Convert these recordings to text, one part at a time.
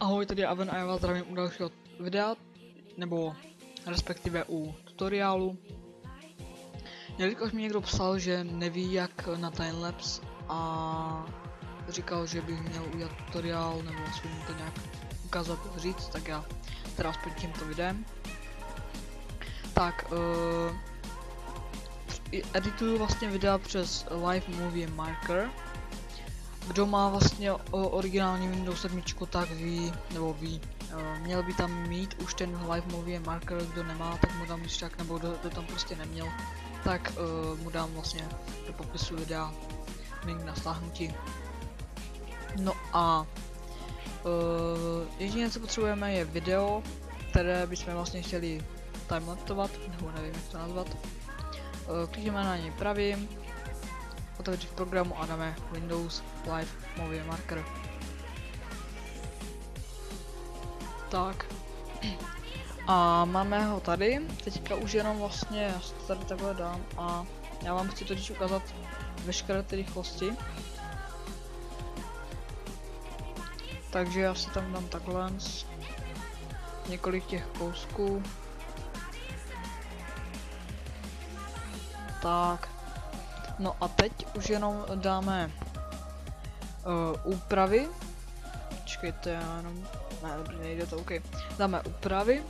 Ahoj, tady je Aven a já vás zdravím u dalšího videa, nebo respektive u tutoriálu. Jelikož mi někdo psal, že neví jak na timelapse a říkal, že bych měl udělat tutoriál nebo aspoň mu to nějak ukázat, říct, tak já teda aspoň tímto videem. Tak, edituju vlastně videa přes Live Movie Maker. Kdo má vlastně originální Windows 7, tak ví, měl by tam mít už ten Live Movie Maker, kdo nemá, tak mu dám když tak, nebo kdo tam prostě neměl, tak mu dám vlastně do popisu videa link na stáhnutí. No a jediné co potřebujeme je video, které bychom vlastně chtěli timelapsovat, nebo nevím jak to nazvat. Klikneme na něj pravým, otevřít v programu a dáme Windows Live Movie Maker. Tak. A máme ho tady, teďka už jenom vlastně, já si to tady takhle dám a já vám chci totiž ukázat veškeré ty rychlosti. Takže já si tam dám takhle několik těch kousků. Tak. No a teď už jenom dáme úpravy. Počkejte, já jenom... Ne, dobrý, nejde to, OK. Dáme úpravy.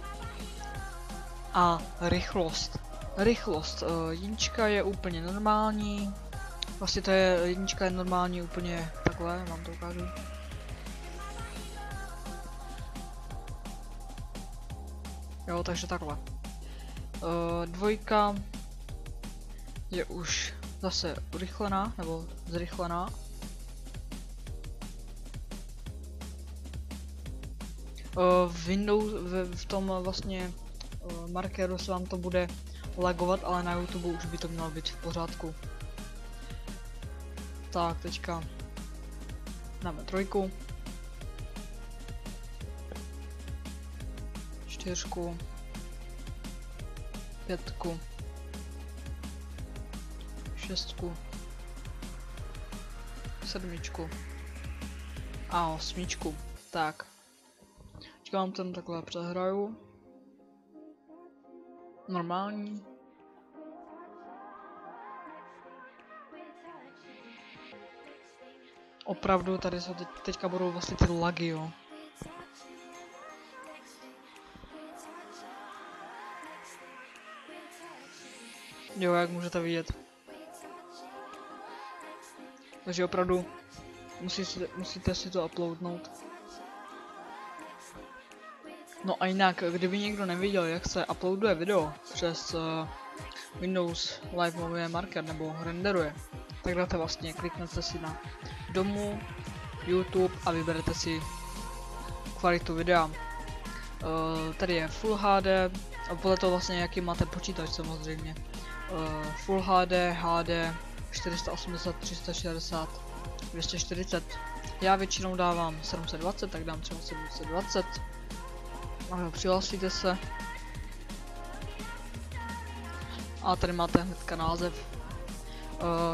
A rychlost. Rychlost. Jednička je úplně normální. Vlastně to je, jednička je normální úplně takhle, vám to ukážu. Jo, takže takhle. Dvojka je už zase urychlená, nebo zrychlená. V Windows, v tom vlastně markeru se vám to bude lagovat, ale na YouTube už by to mělo být v pořádku. Tak, teďka dáme trojku. Čtyřku. Pětku. Šestku, sedmičku a osmičku. Tak. Teďka vám ten takhle přehraju. Normální. Opravdu tady jsou teďka budou vlastně ty lagy, jo. Jo, jak můžete vidět. Takže opravdu musíte si to uploadnout. No a jinak, kdyby někdo neviděl, jak se uploaduje video přes Windows Live Movie Maker nebo renderuje, tak dáte vlastně, kliknete si na domů, YouTube a vyberete si kvalitu videa. Tady je Full HD, a podle toho vlastně jaký máte počítač samozřejmě. Full HD, HD, 480, 360, 240. Já většinou dávám 720, tak dám třeba 720. Ano, přihlásíte se. A tady máte hnedka název.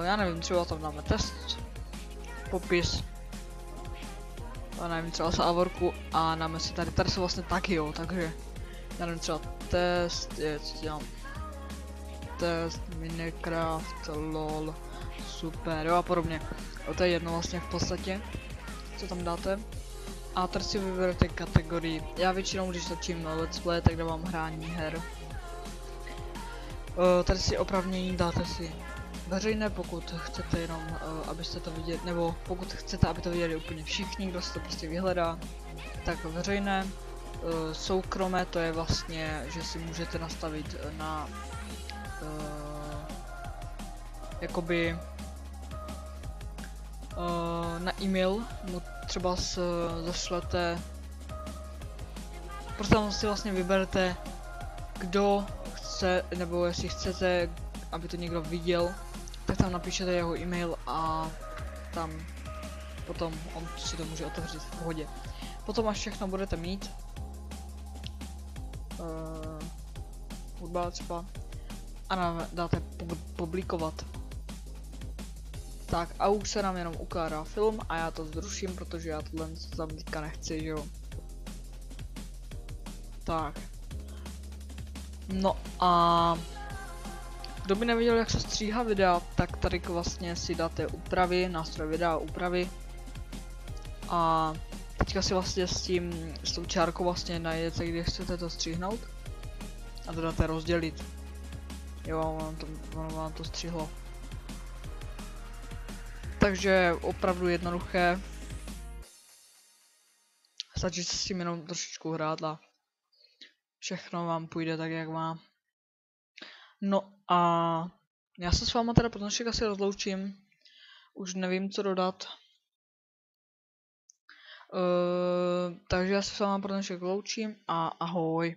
Já nevím, třeba tam dáme test, popis. A nevím, třeba Savorku a dáme si tady jsou vlastně taky, jo, takže já nevím, třeba test, co dělám. Test, Minecraft, LOL, super, jo a podobně. To je jedno vlastně v podstatě, co tam dáte. A tady si vyberete kategorii. Já většinou, když začím let's play, tak dávám hrání her. Tady si opravnění dáte si veřejné, pokud chcete jenom, abyste to viděli, nebo pokud chcete, aby to viděli úplně všichni, kdo si to prostě vyhledá, tak veřejné. Soukromé, to je vlastně, že si můžete nastavit na jakoby na e-mail mu třeba zašlete Prostě tam si vlastně vyberete, kdo chce, nebo jestli chcete, aby to někdo viděl, tak tam napíšete jeho e-mail a tam potom on si to může otevřít v pohodě. Potom až všechno budete mít, hudba třeba, a dáte publikovat. Tak a už se nám jenom ukládá film a já to zruším, protože já tohle tam teďka nechci, že jo. Tak. No a kdo by nevěděl, jak se stříhá videa, tak tady vlastně si dáte úpravy, nástroj videa, úpravy. A teďka si vlastně s tou čárkou vlastně najdete, kde chcete to stříhnout. A to dáte rozdělit. Jo, ono vám to střihlo. Takže opravdu jednoduché. Stačí se s tím jenom trošičku hrát a všechno vám půjde tak, jak má. No a já se s váma teda pro dnešek asi rozloučím. Už nevím, co dodat. Takže já se s váma pro dnešek loučím a ahoj.